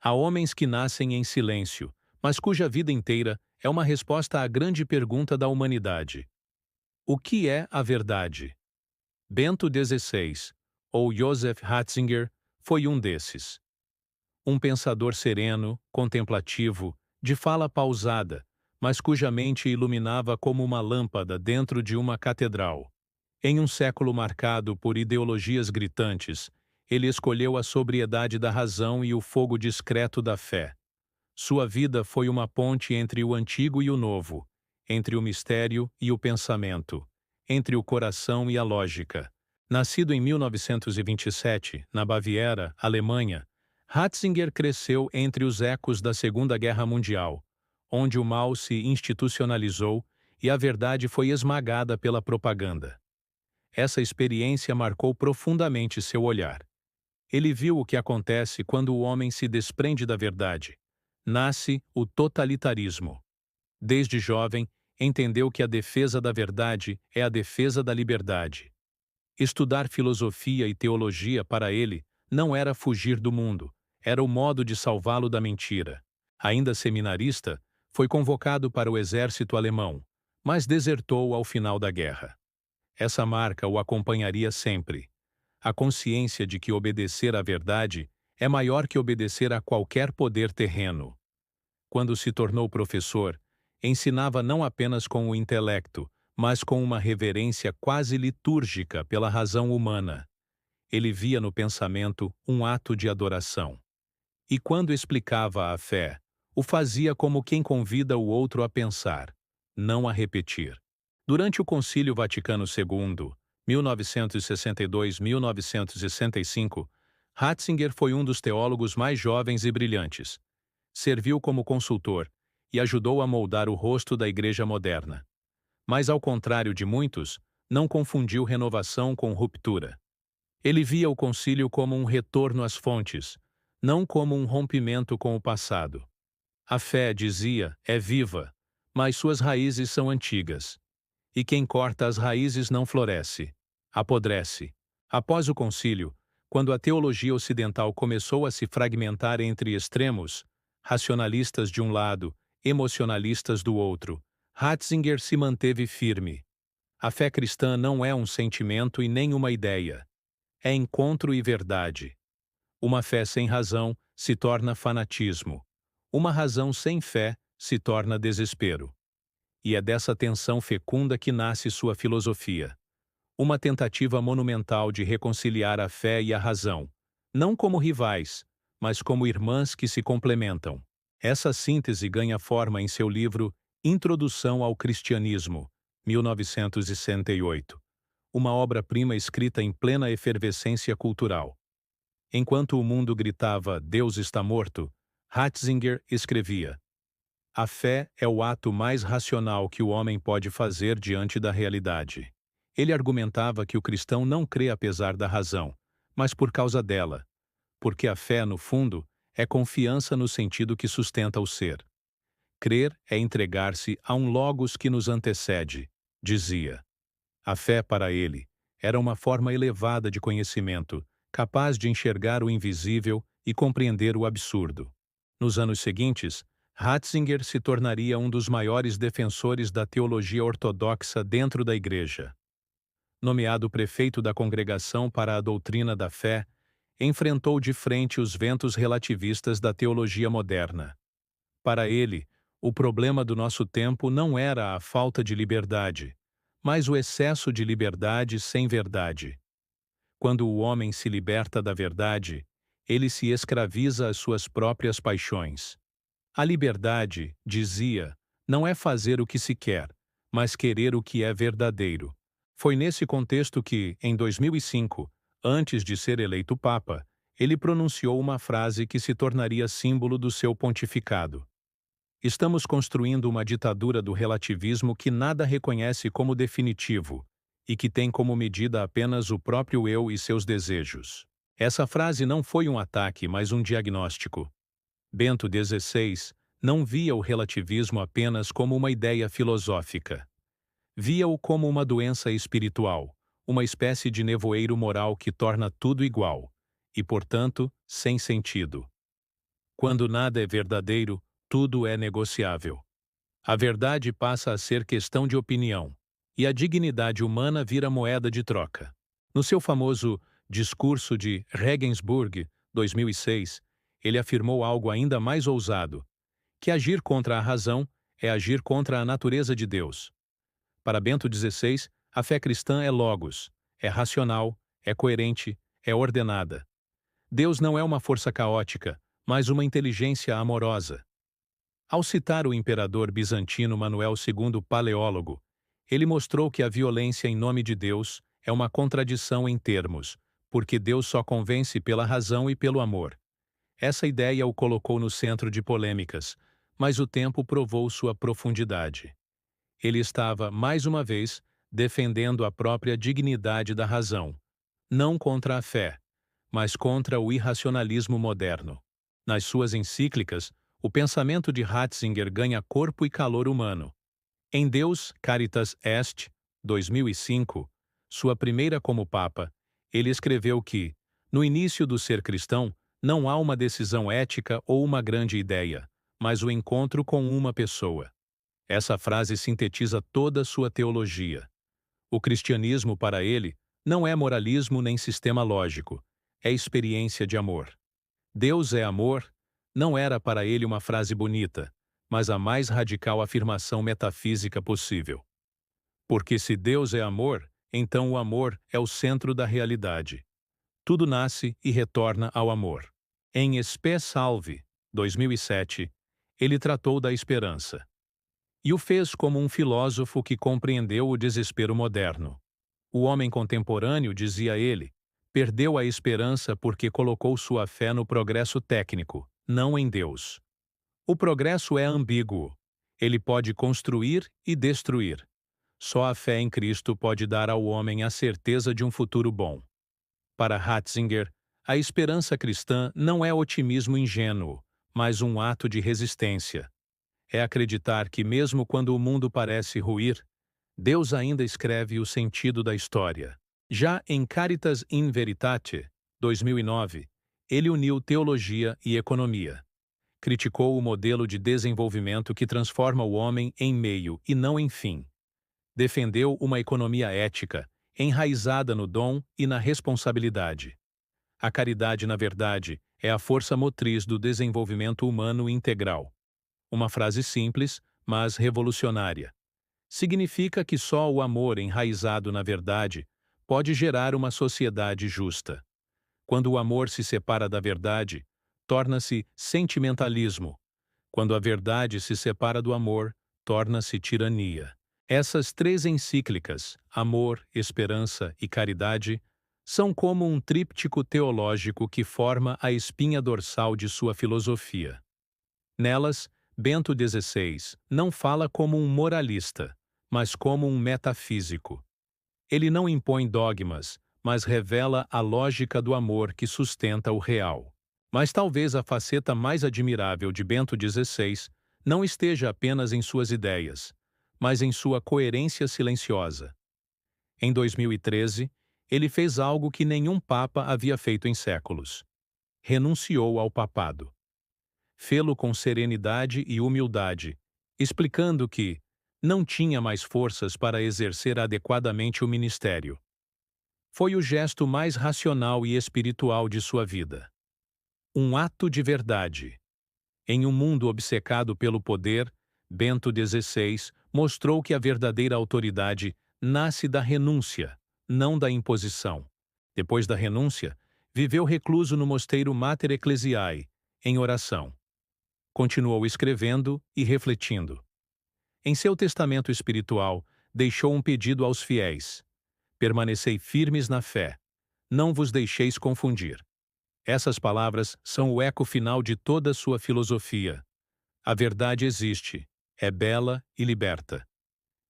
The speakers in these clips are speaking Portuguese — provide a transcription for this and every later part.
Há homens que nascem em silêncio, mas cuja vida inteira é uma resposta à grande pergunta da humanidade: o que é a verdade? Bento XVI, ou Joseph Ratzinger, foi um desses. Um pensador sereno, contemplativo, de fala pausada, mas cuja mente iluminava como uma lâmpada dentro de uma catedral. Em um século marcado por ideologias gritantes, ele escolheu a sobriedade da razão e o fogo discreto da fé. Sua vida foi uma ponte entre o antigo e o novo, entre o mistério e o pensamento, entre o coração e a lógica. Nascido em 1927, na Baviera, Alemanha, Ratzinger cresceu entre os ecos da Segunda Guerra Mundial, onde o mal se institucionalizou e a verdade foi esmagada pela propaganda. Essa experiência marcou profundamente seu olhar. Ele viu o que acontece quando o homem se desprende da verdade. Nasce o totalitarismo. Desde jovem, entendeu que a defesa da verdade é a defesa da liberdade. Estudar filosofia e teologia para ele não era fugir do mundo, era o modo de salvá-lo da mentira. Ainda seminarista, foi convocado para o exército alemão, mas desertou ao final da guerra. Essa marca o acompanharia sempre. A consciência de que obedecer à verdade é maior que obedecer a qualquer poder terreno. Quando se tornou professor, ensinava não apenas com o intelecto, mas com uma reverência quase litúrgica pela razão humana. Ele via no pensamento um ato de adoração. E quando explicava a fé, o fazia como quem convida o outro a pensar, não a repetir. Durante o Concílio Vaticano II, 1962-1965, Ratzinger foi um dos teólogos mais jovens e brilhantes. Serviu como consultor e ajudou a moldar o rosto da Igreja moderna. Mas, ao contrário de muitos, não confundiu renovação com ruptura. Ele via o concílio como um retorno às fontes, não como um rompimento com o passado. A fé, dizia, é viva, mas suas raízes são antigas. E quem corta as raízes não floresce, apodrece. Após o concílio, quando a teologia ocidental começou a se fragmentar entre extremos, racionalistas de um lado, emocionalistas do outro, Ratzinger se manteve firme. A fé cristã não é um sentimento e nem uma ideia. É encontro e verdade. Uma fé sem razão se torna fanatismo. Uma razão sem fé se torna desespero. E é dessa tensão fecunda que nasce sua filosofia. Uma tentativa monumental de reconciliar a fé e a razão, não como rivais, mas como irmãs que se complementam. Essa síntese ganha forma em seu livro Introdução ao Cristianismo, 1968, uma obra-prima escrita em plena efervescência cultural. Enquanto o mundo gritava "Deus está morto", Ratzinger escrevia: a fé é o ato mais racional que o homem pode fazer diante da realidade. Ele argumentava que o cristão não crê apesar da razão, mas por causa dela, porque a fé, no fundo, é confiança no sentido que sustenta o ser. Crer é entregar-se a um logos que nos antecede, dizia. A fé, para ele, era uma forma elevada de conhecimento, capaz de enxergar o invisível e compreender o absurdo. Nos anos seguintes, Ratzinger se tornaria um dos maiores defensores da teologia ortodoxa dentro da Igreja. Nomeado prefeito da Congregação para a Doutrina da Fé, enfrentou de frente os ventos relativistas da teologia moderna. Para ele, o problema do nosso tempo não era a falta de liberdade, mas o excesso de liberdade sem verdade. Quando o homem se liberta da verdade, ele se escraviza às suas próprias paixões. A liberdade, dizia, não é fazer o que se quer, mas querer o que é verdadeiro. Foi nesse contexto que, em 2005, antes de ser eleito Papa, ele pronunciou uma frase que se tornaria símbolo do seu pontificado. Estamos construindo uma ditadura do relativismo que nada reconhece como definitivo e que tem como medida apenas o próprio eu e seus desejos. Essa frase não foi um ataque, mas um diagnóstico. Bento XVI não via o relativismo apenas como uma ideia filosófica. Via-o como uma doença espiritual, uma espécie de nevoeiro moral que torna tudo igual, e, portanto, sem sentido. Quando nada é verdadeiro, tudo é negociável. A verdade passa a ser questão de opinião, e a dignidade humana vira moeda de troca. No seu famoso discurso de Regensburg, 2006, ele afirmou algo ainda mais ousado, que agir contra a razão é agir contra a natureza de Deus. Para Bento XVI, a fé cristã é logos, é racional, é coerente, é ordenada. Deus não é uma força caótica, mas uma inteligência amorosa. Ao citar o imperador bizantino Manuel II Paleólogo, ele mostrou que a violência em nome de Deus é uma contradição em termos, porque Deus só convence pela razão e pelo amor. Essa ideia o colocou no centro de polêmicas, mas o tempo provou sua profundidade. Ele estava, mais uma vez, defendendo a própria dignidade da razão, não contra a fé, mas contra o irracionalismo moderno. Nas suas encíclicas, o pensamento de Ratzinger ganha corpo e calor humano. Em Deus Caritas Est, 2005, sua primeira como Papa, ele escreveu que, no início do ser cristão, não há uma decisão ética ou uma grande ideia, mas o encontro com uma pessoa. Essa frase sintetiza toda sua teologia. O cristianismo, para ele, não é moralismo nem sistema lógico, é experiência de amor. Deus é amor não era para ele uma frase bonita, mas a mais radical afirmação metafísica possível. Porque se Deus é amor, então o amor é o centro da realidade. Tudo nasce e retorna ao amor. Em Spe Salve, 2007, ele tratou da esperança. E o fez como um filósofo que compreendeu o desespero moderno. O homem contemporâneo, dizia ele, perdeu a esperança porque colocou sua fé no progresso técnico, não em Deus. O progresso é ambíguo. Ele pode construir e destruir. Só a fé em Cristo pode dar ao homem a certeza de um futuro bom. Para Ratzinger, a esperança cristã não é otimismo ingênuo, mas um ato de resistência. É acreditar que mesmo quando o mundo parece ruir, Deus ainda escreve o sentido da história. Já em Caritas in Veritate, 2009, ele uniu teologia e economia. Criticou o modelo de desenvolvimento que transforma o homem em meio e não em fim. Defendeu uma economia ética, enraizada no dom e na responsabilidade. A caridade, na verdade, é a força motriz do desenvolvimento humano integral. Uma frase simples, mas revolucionária. Significa que só o amor enraizado na verdade pode gerar uma sociedade justa. Quando o amor se separa da verdade, torna-se sentimentalismo. Quando a verdade se separa do amor, torna-se tirania. Essas três encíclicas, Amor, Esperança e Caridade, são como um tríptico teológico que forma a espinha dorsal de sua filosofia. Nelas, Bento XVI não fala como um moralista, mas como um metafísico. Ele não impõe dogmas, mas revela a lógica do amor que sustenta o real. Mas talvez a faceta mais admirável de Bento XVI não esteja apenas em suas ideias, mas em sua coerência silenciosa. Em 2013, ele fez algo que nenhum papa havia feito em séculos. Renunciou ao papado. Fê-lo com serenidade e humildade, explicando que não tinha mais forças para exercer adequadamente o ministério. Foi o gesto mais racional e espiritual de sua vida. Um ato de verdade. Em um mundo obcecado pelo poder, Bento XVI mostrou que a verdadeira autoridade nasce da renúncia, não da imposição. Depois da renúncia, viveu recluso no mosteiro Mater Ecclesiae, em oração. Continuou escrevendo e refletindo. Em seu testamento espiritual, deixou um pedido aos fiéis: permanecei firmes na fé, não vos deixeis confundir. Essas palavras são o eco final de toda sua filosofia. A verdade existe, é bela e liberta.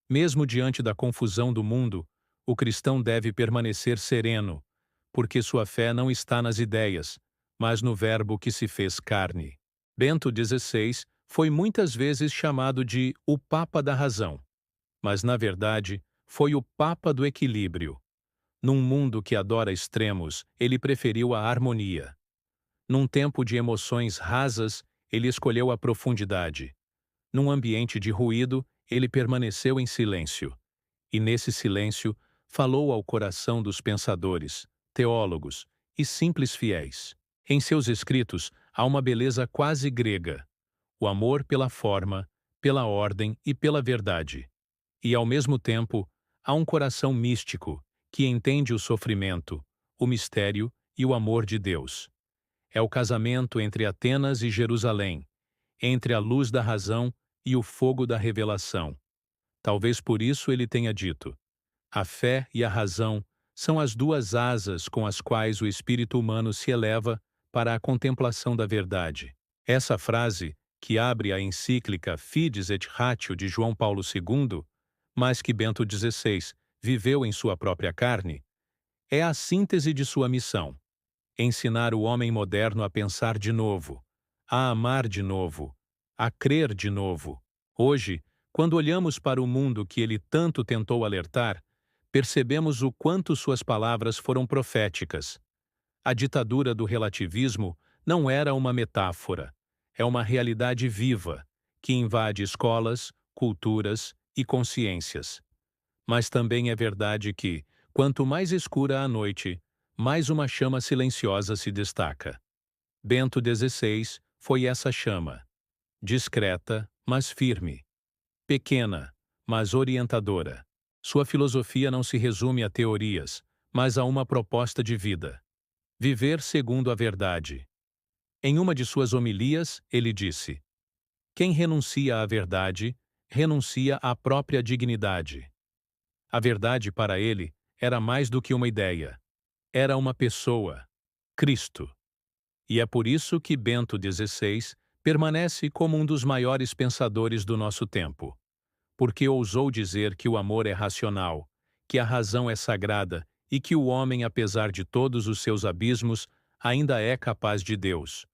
Mesmo diante da confusão do mundo, o cristão deve permanecer sereno, porque sua fé não está nas ideias, mas no Verbo que se fez carne. Bento XVI foi muitas vezes chamado de o Papa da Razão, mas, na verdade, foi o Papa do Equilíbrio. Num mundo que adora extremos, ele preferiu a harmonia. Num tempo de emoções rasas, ele escolheu a profundidade. Num ambiente de ruído, ele permaneceu em silêncio. E nesse silêncio, falou ao coração dos pensadores, teólogos e simples fiéis. Em seus escritos, há uma beleza quase grega: o amor pela forma, pela ordem e pela verdade. E, ao mesmo tempo, há um coração místico que entende o sofrimento, o mistério e o amor de Deus. É o casamento entre Atenas e Jerusalém, entre a luz da razão e o fogo da revelação. Talvez por isso ele tenha dito: a fé e a razão são as duas asas com as quais o espírito humano se eleva para a contemplação da verdade. Essa frase, que abre a encíclica Fides et Ratio de João Paulo II, mas que Bento XVI viveu em sua própria carne, é a síntese de sua missão: ensinar o homem moderno a pensar de novo, a amar de novo, a crer de novo. Hoje, quando olhamos para o mundo que ele tanto tentou alertar, percebemos o quanto suas palavras foram proféticas. A ditadura do relativismo não era uma metáfora, é uma realidade viva, que invade escolas, culturas e consciências. Mas também é verdade que, quanto mais escura a noite, mais uma chama silenciosa se destaca. Bento XVI foi essa chama, discreta, mas firme, pequena, mas orientadora. Sua filosofia não se resume a teorias, mas a uma proposta de vida: viver segundo a verdade. Em uma de suas homilias, ele disse: quem renuncia à verdade, renuncia à própria dignidade. A verdade para ele era mais do que uma ideia. Era uma pessoa, Cristo. E é por isso que Bento XVI permanece como um dos maiores pensadores do nosso tempo. Porque ousou dizer que o amor é racional, que a razão é sagrada e que o homem, apesar de todos os seus abismos, ainda é capaz de Deus.